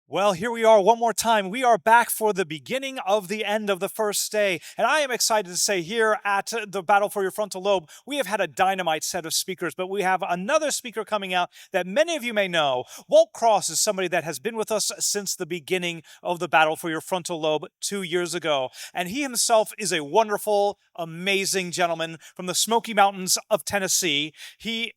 Well, here we are one more time. We are back for the beginning of the end of the first day. And I am excited to say here at the Battle for Your Frontal Lobe, we have had a dynamite set of speakers, but we have another speaker coming out that many of you may know. Walt Cross is somebody that has been with us since the beginning of the Battle for Your Frontal Lobe 2 years ago. And he himself is a wonderful, amazing gentleman from the Smoky Mountains of Tennessee.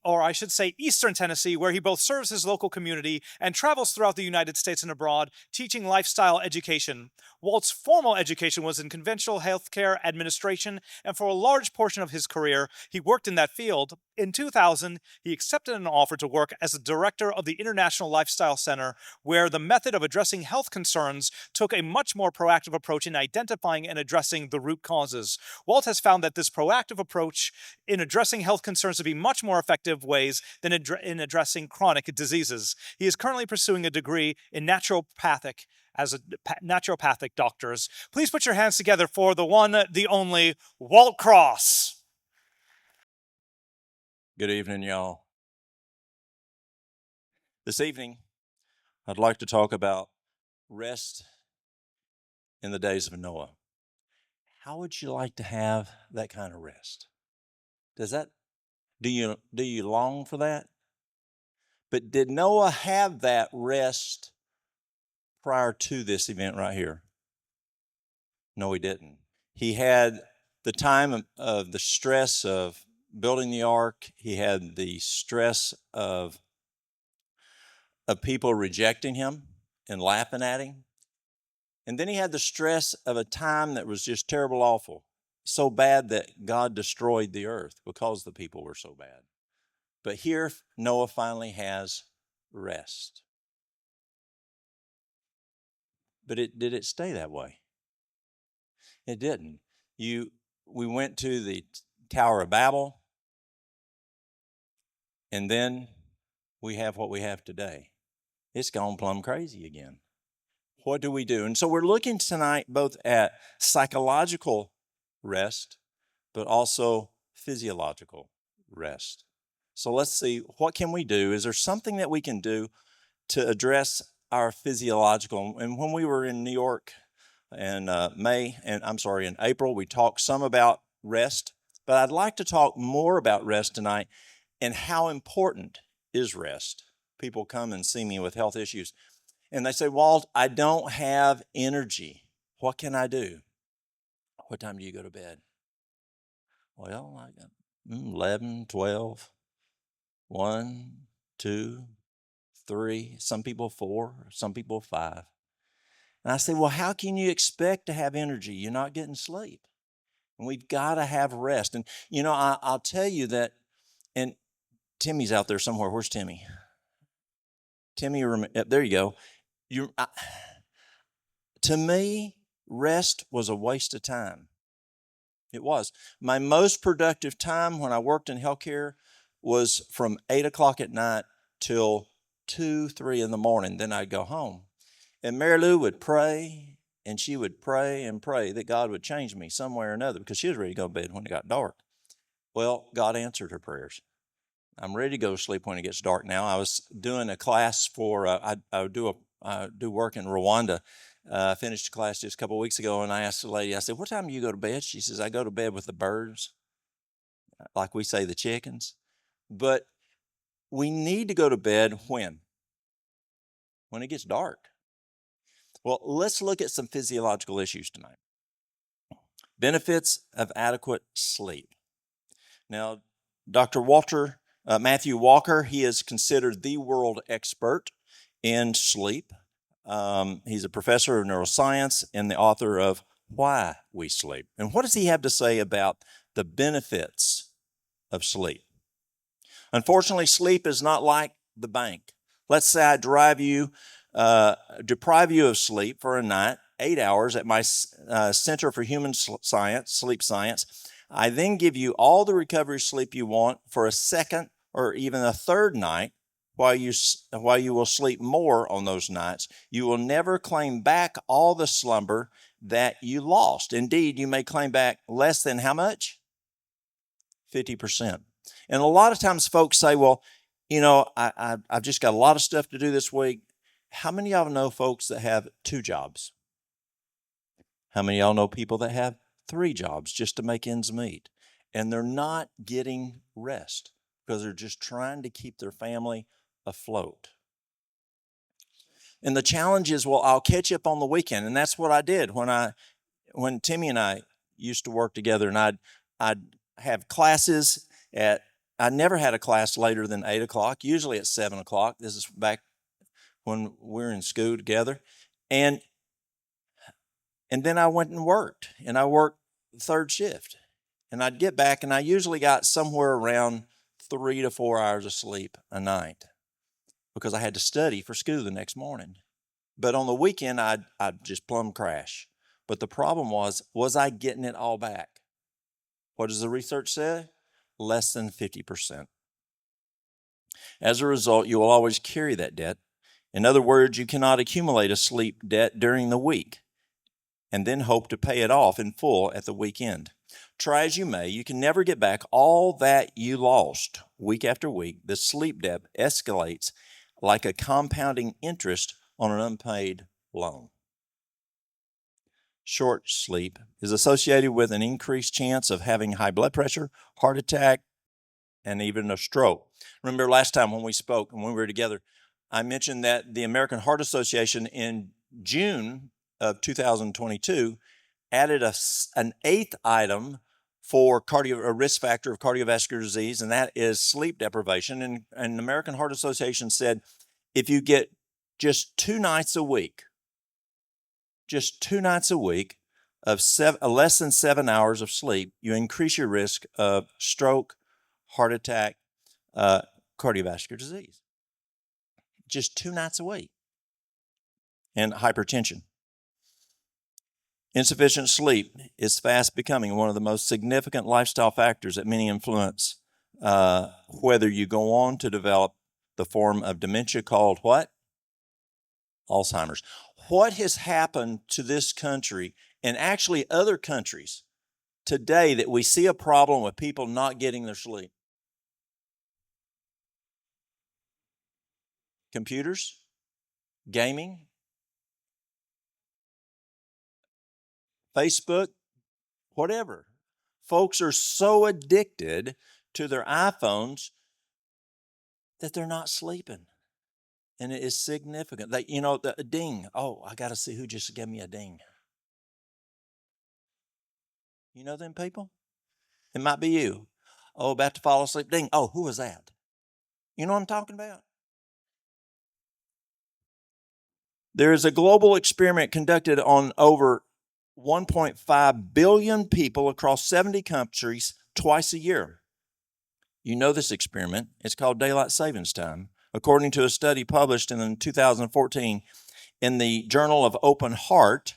Or I should say Eastern Tennessee, where he both serves his local community and travels throughout the United States and abroad, teaching lifestyle education. Walt's formal education was in conventional healthcare administration, and for a large portion of his career, he worked in that field. In 2000, he accepted an offer to work as the director of the International Lifestyle Center, where the method of addressing health concerns took a much more proactive approach in identifying and addressing the root causes. Walt has found that this proactive approach in addressing health concerns to be much more effective ways than in addressing chronic diseases. He is currently pursuing a degree in naturopathic as a naturopathic doctors. Please put your hands together for the one, the only, Walt Cross. Good evening, y'all. This evening, I'd like to talk about rest in the days of Noah. How would you like to have that kind of rest? Do you long for that? But did Noah have that rest prior to this event right here? No, he didn't. He had the time of the stress of building the ark. He had the stress of people rejecting him and laughing at him. And then he had the stress of a time that was just terrible, awful, so bad that God destroyed the earth because the people were so bad. But here, Noah finally has rest. But did it stay that way? It didn't. We went to the Tower of Babel, and then we have what we have today. It's gone plumb crazy again. What do we do? And so we're looking tonight both at psychological rest, but also physiological rest. So let's see, what can we do? Is there something that we can do to address our physiological? And when we were in New York in in April, we talked some about rest, but I'd like to talk more about rest tonight and how important is rest. People come and see me with health issues, and they say, Walt, I don't have energy. What can I do? What time do you go to bed? Well, I got 11, 12, 1, 2, 3, some people 4, some people 5. And I say, well, how can you expect to have energy? You're not getting sleep. And we've got to have rest. And, I'll tell you that, and Timmy's out there somewhere. Where's Timmy? Timmy, there you go. To me, rest was a waste of time. It was. My most productive time when I worked in healthcare was from 8 o'clock at night till 2, 3 in the morning. Then I'd go home. And Mary Lou would pray, and she would pray and pray that God would change me some way or another, because she was ready to go to bed when it got dark. Well, God answered her prayers. I'm ready to go to sleep when it gets dark now. I was doing a class for, I do work in Rwanda. I finished a class just a couple of weeks ago, and I asked the lady, I said, what time do you go to bed? She says, I go to bed with the birds, like we say, the chickens. But we need to go to bed when? When it gets dark. Well, let's look at some physiological issues tonight. Benefits of adequate sleep. Now, Dr. Matthew Walker, he is considered the world expert in sleep. He's a professor of neuroscience and the author of Why We Sleep. And what does he have to say about the benefits of sleep? Unfortunately, sleep is not like the bank. Let's say I deprive you of sleep for a night, 8 hours at my Center for Human Science, Sleep Science. I then give you all the recovery sleep you want for a second or even a third night while you will sleep more on those nights, you will never claim back all the slumber that you lost. Indeed, you may claim back less than how much? 50%. And a lot of times folks say, well, I've just got a lot of stuff to do this week. How many of y'all know folks that have 2 jobs? How many of y'all know people that have 3 jobs just to make ends meet? And they're not getting rest because they're just trying to keep their family afloat. And the challenge is, well, I'll catch up on the weekend. And that's what I did when Timmy and I used to work together, and I'd have classes I never had a class later than 8 o'clock, usually at 7 o'clock. This is back when we were in school together. And then I went and worked, and I worked third shift. And I'd get back, and I usually got somewhere around 3 to 4 hours of sleep a night because I had to study for school the next morning. But on the weekend, I'd just plumb crash. But the problem was I getting it all back? What does the research say? Less than 50%. As a result, you will always carry that debt. In other words, you cannot accumulate a sleep debt during the week and then hope to pay it off in full at the weekend. Try as you may, you can never get back all that you lost week after week. The sleep debt escalates like a compounding interest on an unpaid loan. Short sleep is associated with an increased chance of having high blood pressure, heart attack, and even a stroke. Remember last time when we spoke and when we were together, I mentioned that the American Heart Association in June of 2022 added an 8th item for a risk factor of cardiovascular disease, and that is sleep deprivation. And the American Heart Association said if you get just 2 nights a week, of less than 7 hours of sleep, you increase your risk of stroke, heart attack, cardiovascular disease. Just 2 nights a week. And hypertension. Insufficient sleep is fast becoming one of the most significant lifestyle factors that many influence whether you go on to develop the form of dementia called what? Alzheimer's. What has happened to this country and actually other countries today that we see a problem with people not getting their sleep? Computers, gaming, Facebook, whatever. Folks are so addicted to their iPhones that they're not sleeping. And it is significant. The ding. Oh, I got to see who just gave me a ding. You know them people? It might be you. Oh, about to fall asleep. Ding. Oh, who was that? You know what I'm talking about? There is a global experiment conducted on over 1.5 billion people across 70 countries twice a year. You know this experiment. It's called daylight savings time. According to a study published in 2014 in the Journal of Open Heart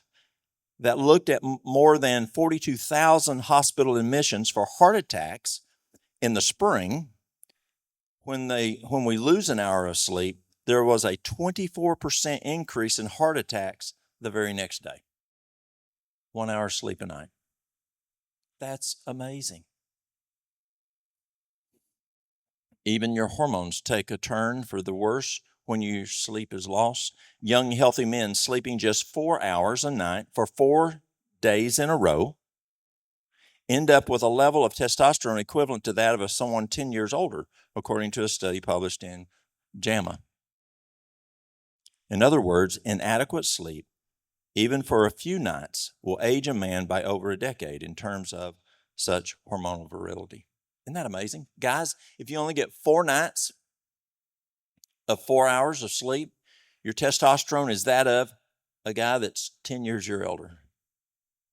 that looked at more than 42,000 hospital admissions for heart attacks in the spring, when we lose an hour of sleep, there was a 24% increase in heart attacks the very next day. 1 hour sleep a night. That's amazing. Even your hormones take a turn for the worse when your sleep is lost. Young, healthy men sleeping just 4 hours a night for 4 days in a row end up with a level of testosterone equivalent to that of someone 10 years older, according to a study published in JAMA. In other words, inadequate sleep, even for a few nights, will age a man by over a decade in terms of such hormonal virility. Isn't that amazing? Guys, if you only get 4 nights of 4 hours of sleep, your testosterone is that of a guy that's 10 years your elder.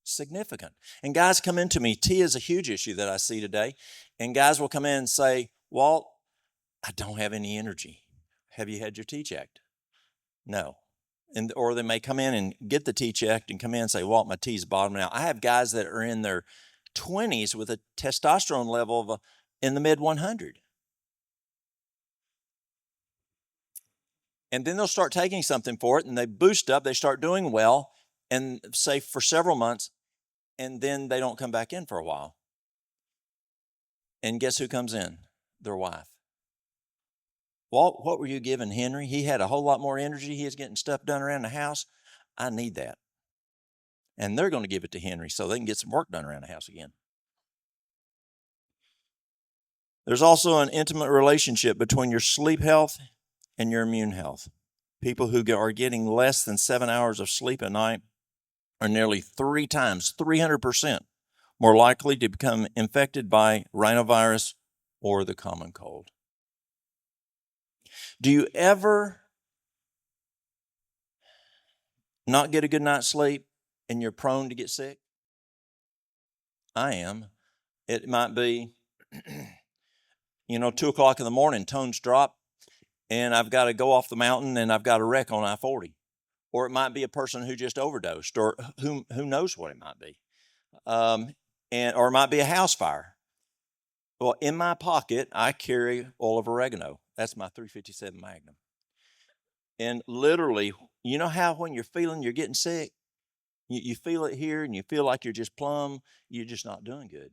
Significant. And guys come into me. Tea is a huge issue that I see today. And guys will come in and say, Walt, I don't have any energy. Have you had your tea checked? No. Or they may come in and get the tea checked and come in and say, Walt, my tea's bottoming out. I have guys that are in their 20s with a testosterone level of in the mid 100. And then they'll start taking something for it, and they boost up, they start doing well, and say for several months, and then they don't come back in for a while. And guess who comes in? Their wife. Walt, what were you giving Henry? He had a whole lot more energy. He was getting stuff done around the house. I need that. And they're going to give it to Henry so they can get some work done around the house again. There's also an intimate relationship between your sleep health and your immune health. People who are getting less than 7 hours of sleep at night are nearly 3 times, 300% more likely to become infected by rhinovirus or the common cold. Do you ever not get a good night's sleep and you're prone to get sick? I am. It might be, 2 o'clock in the morning, tones drop, and I've got to go off the mountain and I've got a wreck on I-40. Or it might be a person who just overdosed, or who knows what it might be. Or it might be a house fire. Well, in my pocket, I carry oil of oregano. That's my 357 Magnum. And literally, you know how when you're feeling you're getting sick, you feel it here and you feel like you're just you're just not doing good.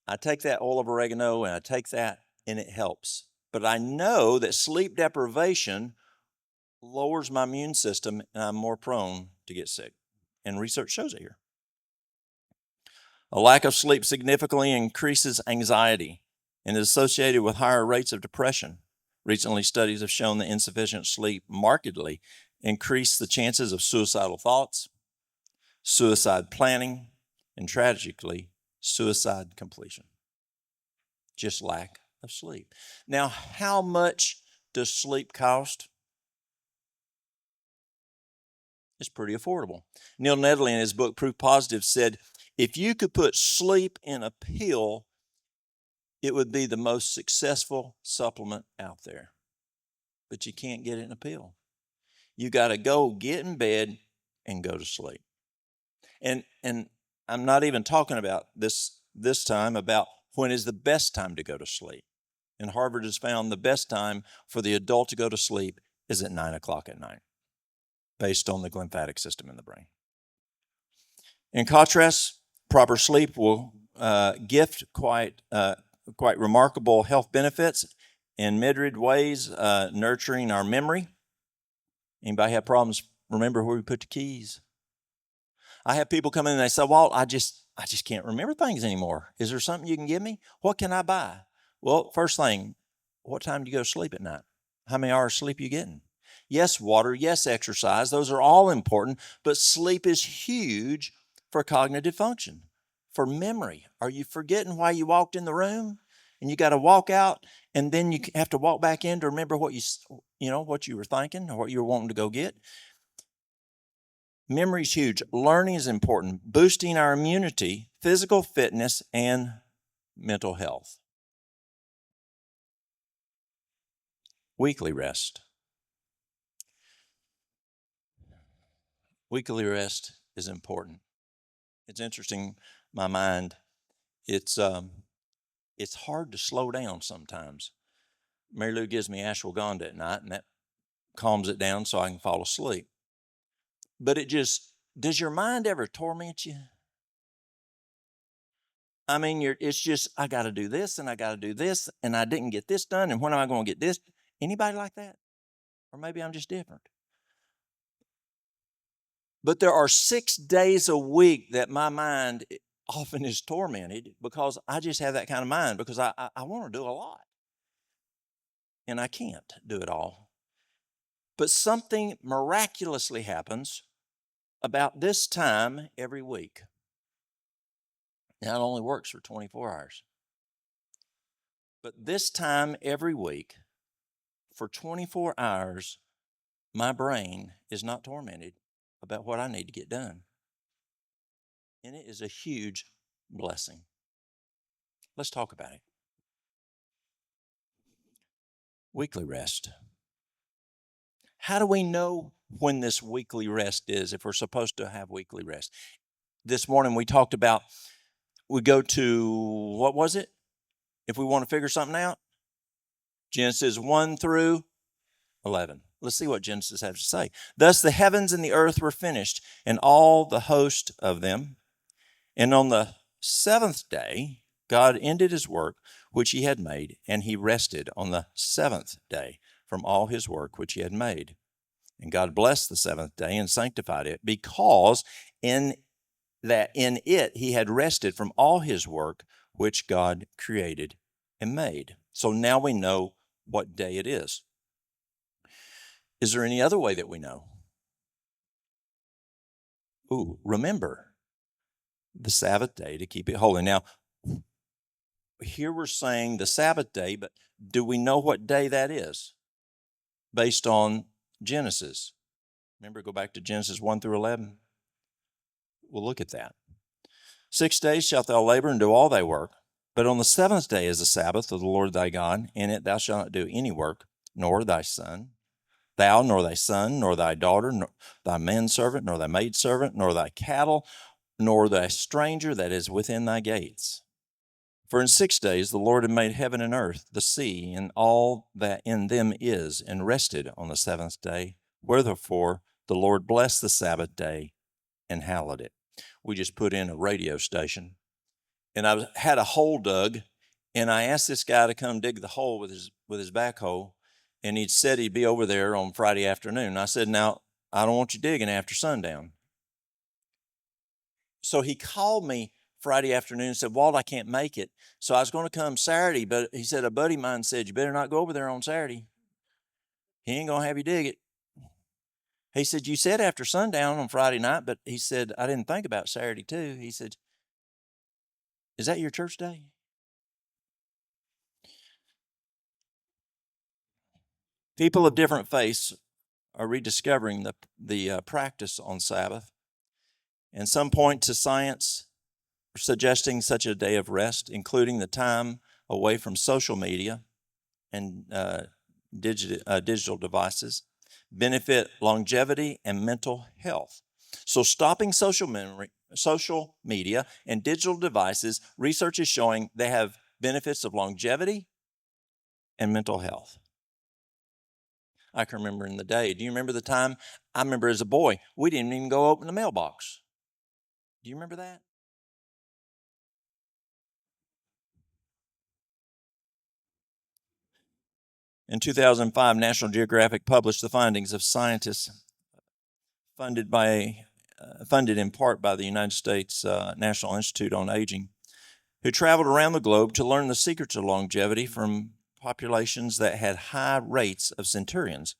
I take that oil of oregano and I take that and it helps. But I know that sleep deprivation lowers my immune system and I'm more prone to get sick. And research shows it here. A lack of sleep significantly increases anxiety and is associated with higher rates of depression. Recently, studies have shown that insufficient sleep markedly increase the chances of suicidal thoughts, suicide planning, and tragically, suicide completion. Just lack of sleep. Now, how much does sleep cost? It's pretty affordable. Neil Nedley, in his book Proof Positive, said, if you could put sleep in a pill, it would be the most successful supplement out there. But you can't get it in a pill. You got to go get in bed and go to sleep. And I'm not even talking about this time about when is the best time to go to sleep. And Harvard has found the best time for the adult to go to sleep is at 9 o'clock at night, based on the lymphatic system in the brain. In contrast, proper sleep will gift quite remarkable health benefits in myriad ways, nurturing our memory. Anybody have problems? Remember where we put the keys. I have people come in and they say, Walt, I just can't remember things anymore. Is there something you can give me? What can I buy? Well, first thing, what time do you go to sleep at night? How many hours sleep are you getting? Yes, water, yes, exercise. Those are all important, but sleep is huge for cognitive function, for memory. Are you forgetting why you walked in the room? And you got to walk out, and then you have to walk back in to remember what what you were thinking or what you were wanting to go get. Memory is huge. Learning is important. Boosting our immunity, physical fitness, and mental health. Weekly rest. Weekly rest is important. It's interesting, my mind, it's hard to slow down sometimes. Mary Lou gives me ashwagandha at night, and that calms it down so I can fall asleep. But does your mind ever torment you? I mean, it's just, I got to do this, and I got to do this, and I didn't get this done, and when am I going to get this? Anybody like that? Or maybe I'm just different. But there are 6 days a week that my mind often is tormented because I just have that kind of mind because I want to do a lot. And I can't do it all. But something miraculously happens about this time every week. Now, it only works for 24 hours. But this time every week, for 24 hours, my brain is not tormented about what I need to get done. And it is a huge blessing. Let's talk about it. Weekly rest. How do we know when this weekly rest is, if we're supposed to have weekly rest? This morning we talked about, we go to, what was it? If we want to figure something out? Genesis 1 through 11. Let's see what Genesis has to say. Thus the heavens and the earth were finished, and all the host of them. And on the seventh day, God ended his work which he had made, and he rested on the seventh day from all his work which he had made. And God blessed the seventh day and sanctified it, because in it he had rested from all his work which God created and made. So now we know what day it is. Is there any other way that we know? Remember the Sabbath day to keep it holy. Now, here we're saying the Sabbath day, but do we know what day that is based on Genesis? Remember, go back to Genesis 1 through 11. We'll look at that. 6 days shalt thou labor and do all thy work, but on the seventh day is the Sabbath of the Lord thy God. In it thou shalt not do any work, nor thy son, thou, nor thy son, nor thy daughter, nor thy manservant, nor thy maidservant, nor thy cattle, nor thy stranger that is within thy gates. For in 6 days the Lord had made heaven and earth, the sea, and all that in them is, and rested on the seventh day. Wherefore the Lord blessed the Sabbath day and hallowed it. We just put in a radio station, and I had a hole dug, and I asked this guy to come dig the hole with his backhoe, and he'd said he'd be over there on Friday afternoon. I said, now, I don't want you digging after sundown. So he called me Friday afternoon and said, Walt, I can't make it. So I was going to come Saturday, but he said, a buddy of mine said, you better not go over there on Saturday. He ain't going to have you dig it. He said, you said after sundown on Friday night, but he said, I didn't think about Saturday too. He said, is that your church day? People of different faiths are rediscovering the practice on Sabbath. And some point to science suggesting such a day of rest, including the time away from social media and digital devices, benefit longevity and mental health. So stopping social media and digital devices, research is showing they have benefits of longevity and mental health. I can remember in the day. Do you remember the time? I remember as a boy, we didn't even go open the mailbox. Do you remember that? In 2005, National Geographic published the findings of scientists funded in part by the United States National Institute on Aging, who traveled around the globe to learn the secrets of longevity from populations that had high rates of centurions,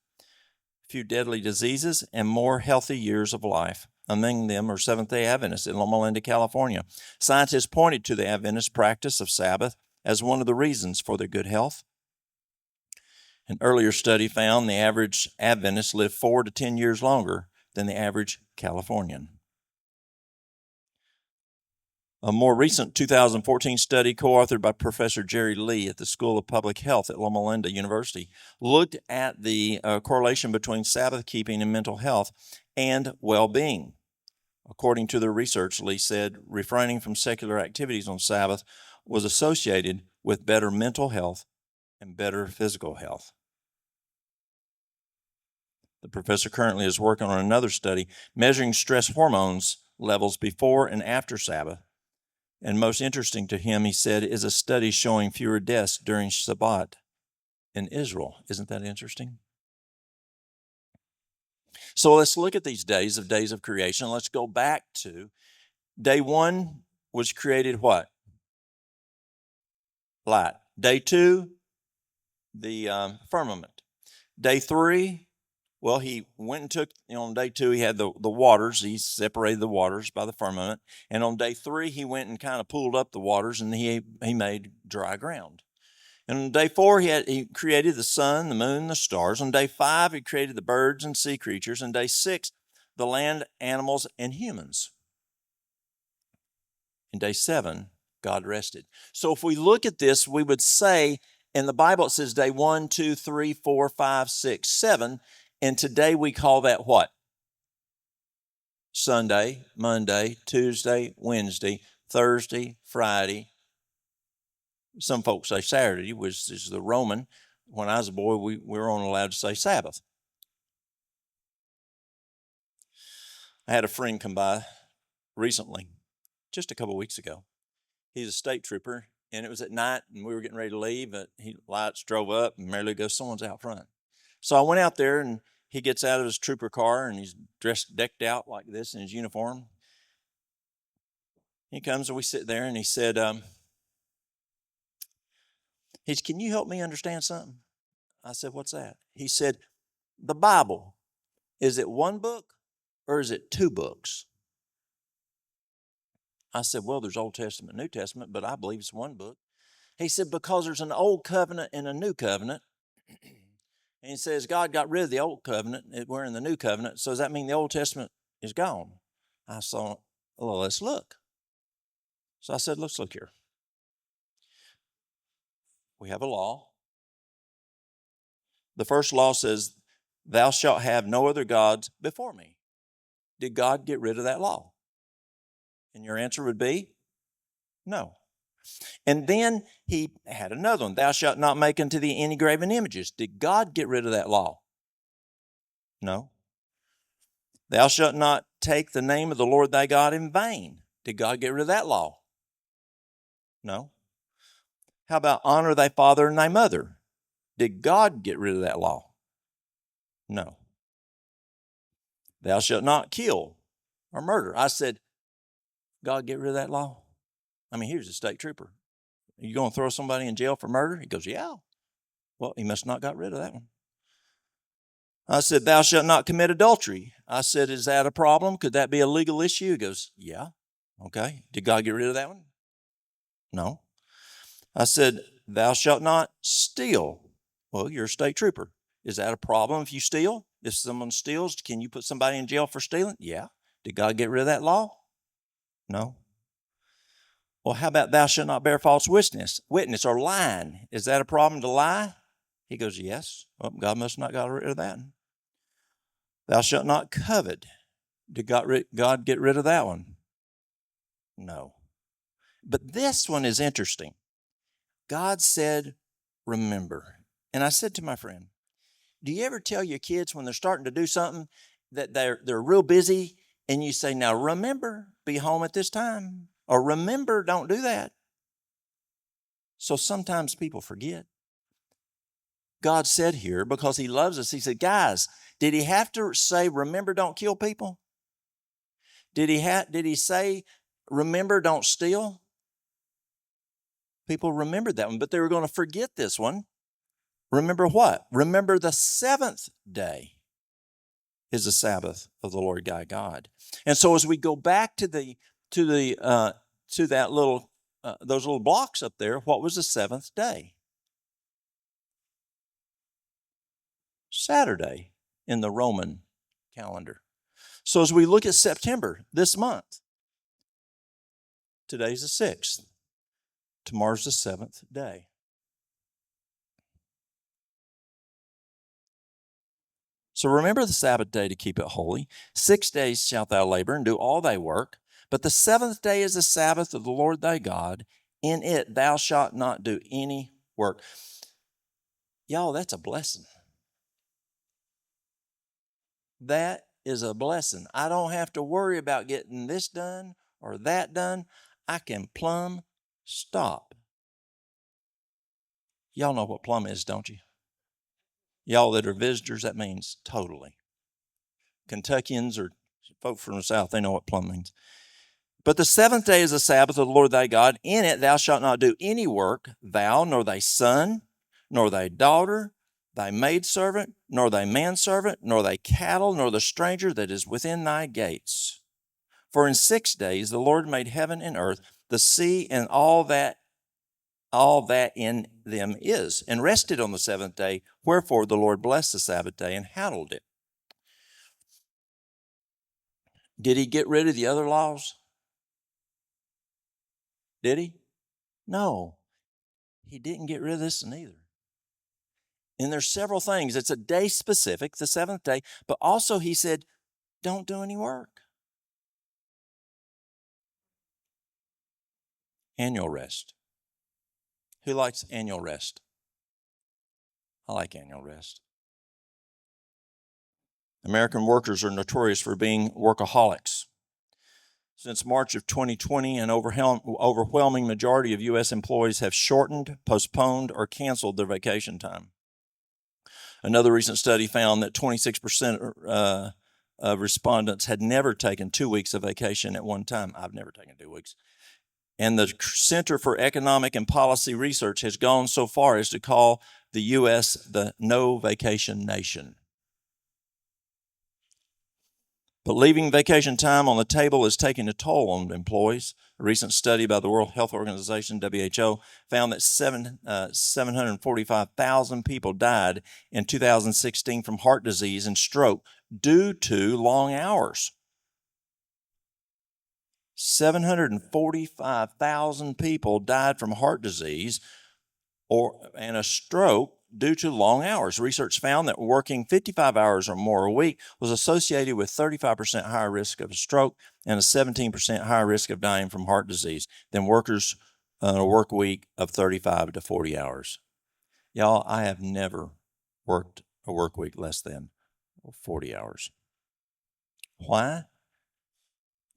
few deadly diseases, and more healthy years of life. Among them are Seventh-day Adventists in Loma Linda, California. Scientists pointed to the Adventist practice of Sabbath as one of the reasons for their good health. An earlier study found the average Adventist lived 4 to 10 years longer than the average Californian. A more recent 2014 study co-authored by Professor Jerry Lee at the School of Public Health at Loma Linda University looked at the correlation between Sabbath keeping and mental health and well-being. According to the research, Lee said refraining from secular activities on Sabbath was associated with better mental health and better physical health. The professor currently is working on another study measuring stress hormones levels before and after Sabbath. And most interesting to him, he said, is a study showing fewer deaths during Shabbat in Israel. Isn't that interesting? So let's look at these days of creation. Let's go back to day 1 was created what? Light. Day 2, the firmament. Day 3, well, he went and took, on day 2, he had the waters. He separated the waters by the firmament. And on day 3, he went and kind of pulled up the waters, and he made dry ground. And on day 4, he created the sun, the moon, the stars. On day 5, he created the birds and sea creatures. On day 6, the land, animals, and humans. In day 7, God rested. So if we look at this, we would say, in the Bible it says day 1, 2, 3, 4, 5, 6, 7. And today we call that what? Sunday, Monday, Tuesday, Wednesday, Thursday, Friday. Some folks say Saturday, which is the Roman when I was a boy, we were only allowed to say Sabbath. I had a friend come by recently, just a couple of weeks ago. He's a state trooper, and it was at night, and we were getting ready to leave, but lights drove up, and Mary Lou goes, someone's out front. So I went out there, and he gets out of his trooper car, and he's decked out like this in his uniform. He comes, and we sit there, and he said, can you help me understand something? I said, what's that? He said, the Bible, is it one book or is it two books? I said, well, there's Old Testament, New Testament, but I believe it's one book. He said, because there's an old covenant and a new covenant. And he says, God got rid of the old covenant. We're in the new covenant. So does that mean the Old Testament is gone? I said, well, let's look. So I said, let's look here. We have a law. The first law says, thou shalt have no other gods before me. Did God get rid of that law? And your answer would be, no. And then he had another one. Thou shalt not make unto thee any graven images. Did God get rid of that law? No. Thou shalt not take the name of the Lord thy God in vain. Did God get rid of that law? No. How about honor thy father and thy mother? Did God get rid of that law? No. Thou shalt not kill or murder. I said, God get rid of that law? I mean, here's a state trooper. Are you going to throw somebody in jail for murder? He goes, yeah. Well, he must not got rid of that one. I said, thou shalt not commit adultery. I said, is that a problem? Could that be a legal issue? He goes, yeah. Okay. Did God get rid of that one? No. I said, thou shalt not steal. Well, you're a state trooper. Is that a problem if you steal? If someone steals, can you put somebody in jail for stealing? Yeah. Did God get rid of that law? No. Well, how about thou shalt not bear false witness or lying? Is that a problem to lie? He goes, yes. Well, God must not got rid of that. Thou shalt not covet. Did God get rid of that one? No. But this one is interesting. God said, remember. And I said to my friend, do you ever tell your kids when they're starting to do something that they're real busy and you say, now remember, be home at this time, or remember, don't do that? So sometimes people forget. God said here, because he loves us, he said, guys, did he have to say, remember, don't kill people? Did he say, remember, don't steal? People remembered that one, but they were going to forget this one. Remember what? Remember the seventh day is the Sabbath of the Lord thy God. And so as we go back to that little those little blocks up there, what was the seventh day? Saturday in the Roman calendar. So as we look at September this month, today's the 6th. Tomorrow's the 7th day. So remember the Sabbath day to keep it holy. 6 days shalt thou labor and do all thy work. But the 7th day is the Sabbath of the Lord thy God. In it thou shalt not do any work. Y'all, that's a blessing. That is a blessing. I don't have to worry about getting this done or that done. I can plumb stop. Y'all know what plumb is, don't you? Y'all that are visitors, that means totally. Kentuckians or folk from the South, they know what plumb means. But the 7th day is the Sabbath of the Lord thy God. In it thou shalt not do any work, thou, nor thy son, nor thy daughter, thy maidservant, nor thy manservant, nor thy cattle, nor the stranger that is within thy gates. For in 6 days the Lord made heaven and earth, the sea, and all that in them is, and rested on the 7th day. Wherefore the Lord blessed the Sabbath day and hallowed it. Did he get rid of the other laws? Did he? No. He didn't get rid of this one either. And there's several things. It's a day specific, the 7th day, but also he said, don't do any work. Annual rest. Who likes annual rest? I like annual rest. American workers are notorious for being workaholics. Since March of 2020, an overwhelming majority of U.S. employees have shortened, postponed, or canceled their vacation time. Another recent study found that 26% of respondents had never taken 2 weeks of vacation at one time. I've never taken 2 weeks. And the Center for Economic and Policy Research has gone so far as to call the U.S. the no vacation nation. But leaving vacation time on the table is taking a toll on employees. A recent study by the World Health Organization, WHO, found that 745,000 people died in 2016 from heart disease and stroke due to long hours. 745,000 people died from heart disease and a stroke due to long hours. Research found that working 55 hours or more a week was associated with 35% higher risk of a stroke and a 17% higher risk of dying from heart disease than workers on a work week of 35 to 40 hours. Y'all, I have never worked a work week less than 40 hours. Why?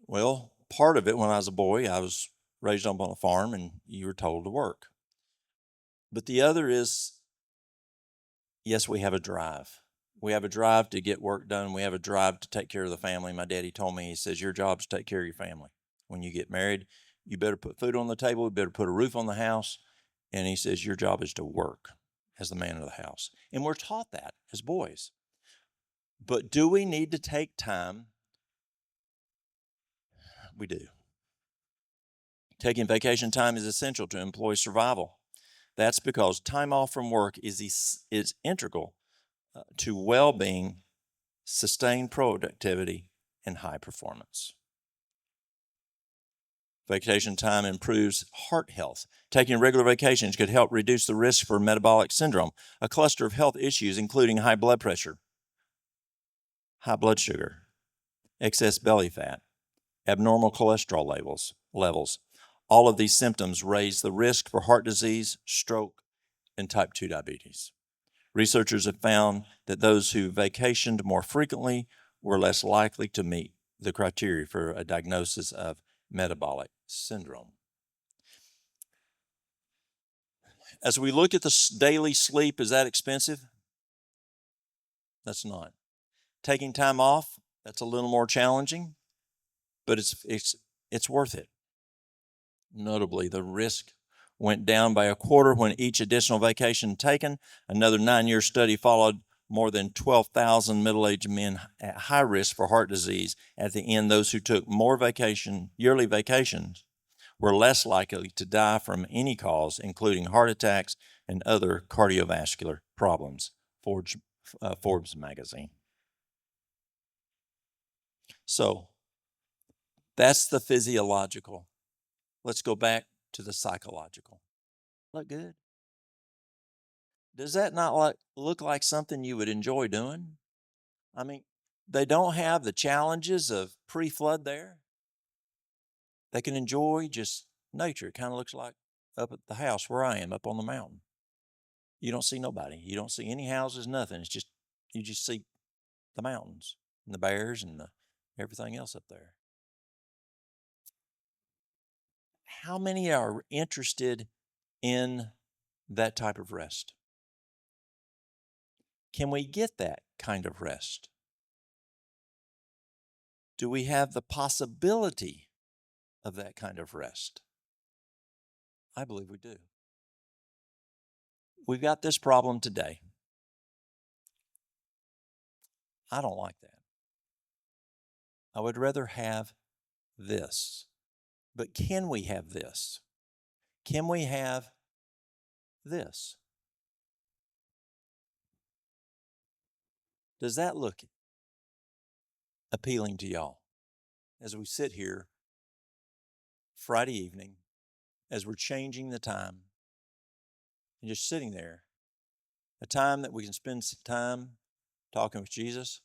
Well, part of it, when I was a boy, I was raised up on a farm and you were told to work. But the other is, yes, we have a drive. We have a drive to get work done. We have a drive to take care of the family. My daddy told me, he says, your job is to take care of your family. When you get married, you better put food on the table. You better put a roof on the house. And he says, your job is to work as the man of the house. And we're taught that as boys. But do we need to take time? We do. Taking vacation time is essential to employee survival. That's because time off from work is integral to well-being, sustained productivity, and high performance. Vacation time improves heart health. Taking regular vacations could help reduce the risk for metabolic syndrome, a cluster of health issues including high blood pressure, high blood sugar, excess belly fat, abnormal cholesterol levels. All of these symptoms raise the risk for heart disease, stroke, and type 2 diabetes. Researchers have found that those who vacationed more frequently were less likely to meet the criteria for a diagnosis of metabolic syndrome. As we look at the daily sleep, is that expensive? That's not. Taking time off, that's a little more challenging, but it's worth it. Notably, the risk went down by a quarter when each additional vacation taken. Another 9-year study followed more than 12,000 middle-aged men at high risk for heart disease. At the end, those who took more yearly vacations were less likely to die from any cause, including heart attacks and other cardiovascular problems, Forbes magazine. So that's the physiological. Let's go back to the psychological. Look good? Does that not look like something you would enjoy doing? I mean, they don't have the challenges of pre-flood there. They can enjoy just nature. It kind of looks like up at the house where I am, up on the mountain. You don't see nobody. You don't see any houses, nothing. It's just, you just see the mountains and the bears and everything else up there. How many are interested in that type of rest? Can we get that kind of rest? Do we have the possibility of that kind of rest? I believe we do. We've got this problem today. I don't like that. I would rather have this. But can we have this? Can we have this? Does that look appealing to y'all as we sit here Friday evening, as we're changing the time and just sitting there, a time that we can spend some time talking with Jesus,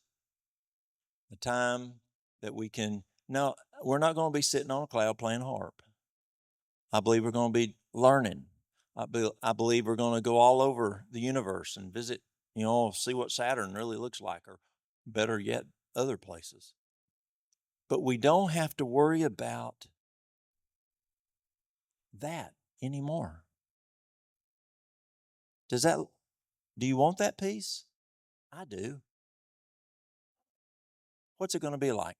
a time that we can, no, we're not going to be sitting on a cloud playing harp. I believe we're going to be learning I believe we're going to go all over the universe and visit, see what Saturn really looks like, or better yet, other places. But we don't have to worry about that anymore. Do you want that peace? I do. What's it going to be like?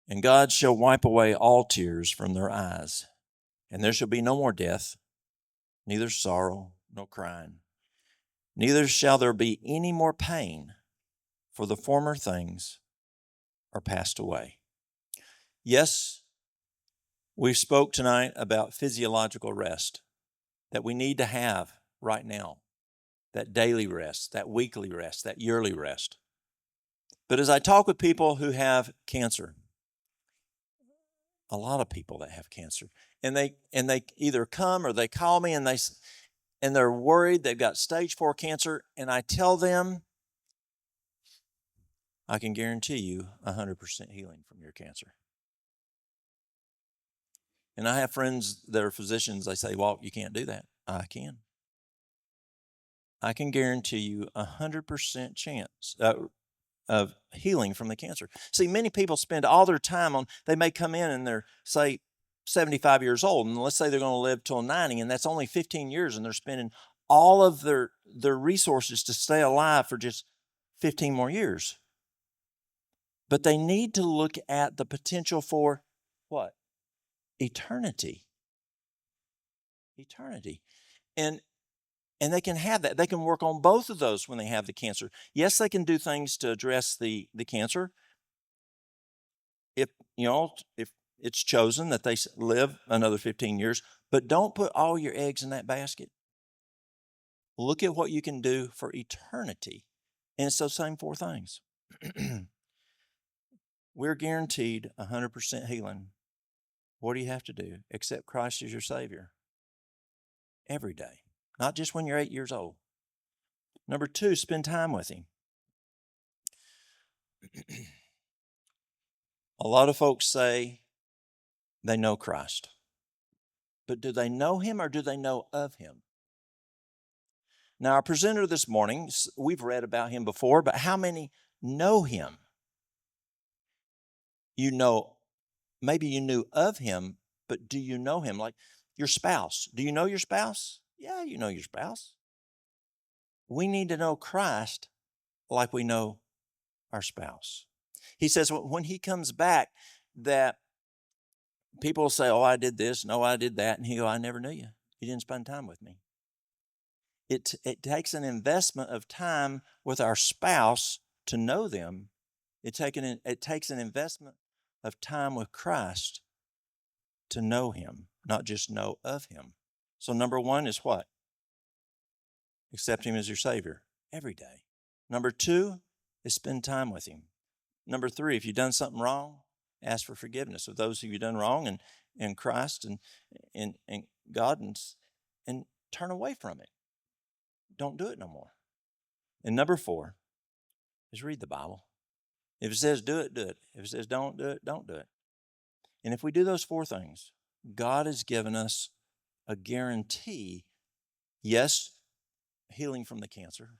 And God shall wipe away all tears from their eyes, and there shall be no more death, neither sorrow nor crying. Neither shall there be any more pain, for the former things are passed away. Yes, we spoke tonight about physiological rest that we need to have right now, that daily rest, that weekly rest, that yearly rest. But as I talk with people who have cancer, a lot of people that have cancer, and they either come or they call me and they're worried they've got stage 4 cancer, and I tell them, I can guarantee you 100% healing from your cancer. And I have friends that are physicians. They say, Walt, you can't do that. I can. I can guarantee you 100% chance of healing from the cancer. See, many people spend all their time they may come in and they're, say, 75 years old, and let's say they're going to live till 90, and that's only 15 years, and they're spending all of their resources to stay alive for just 15 more years. But they need to look at the potential for what? Eternity. Eternity. And they can have that. They can work on both of those when they have the cancer. Yes, they can do things to address the cancer. If it's chosen that they live another 15 years, but don't put all your eggs in that basket. Look at what you can do for eternity. And it's those same 4 things. We're guaranteed 100% healing. What do you have to do? Accept Christ as your Savior every day, not just when you're 8 years old. Number 2, spend time with Him. A lot of folks say they know Christ, but do they know Him or do they know of Him? Now, our presenter this morning, we've read about him before, but how many know Him? Maybe you knew of Him, but do you know Him? Like your spouse. Do you know your spouse? Yeah, you know your spouse. We need to know Christ like we know our spouse. He says when He comes back, that people will say, oh, I did this, no, I did that. And He go, I never knew you. You didn't spend time with me. It takes an investment of time with our spouse to know them. It takes an investment of time with Christ to know Him, not just know of Him. So number 1 is what? Accept Him as your Savior every day. Number 2 is spend time with Him. Number 3, if you've done something wrong, ask for forgiveness of those who you've done wrong in Christ and God, and turn away from it. Don't do it no more. And number 4 is read the Bible. If it says do it, do it. If it says don't do it, don't do it. And if we do those 4 things, God has given us a guarantee, yes, healing from the cancer,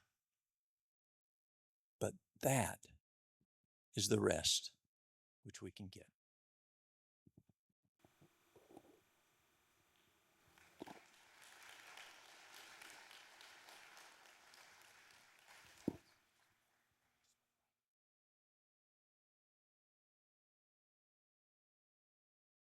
but that is the rest which we can get.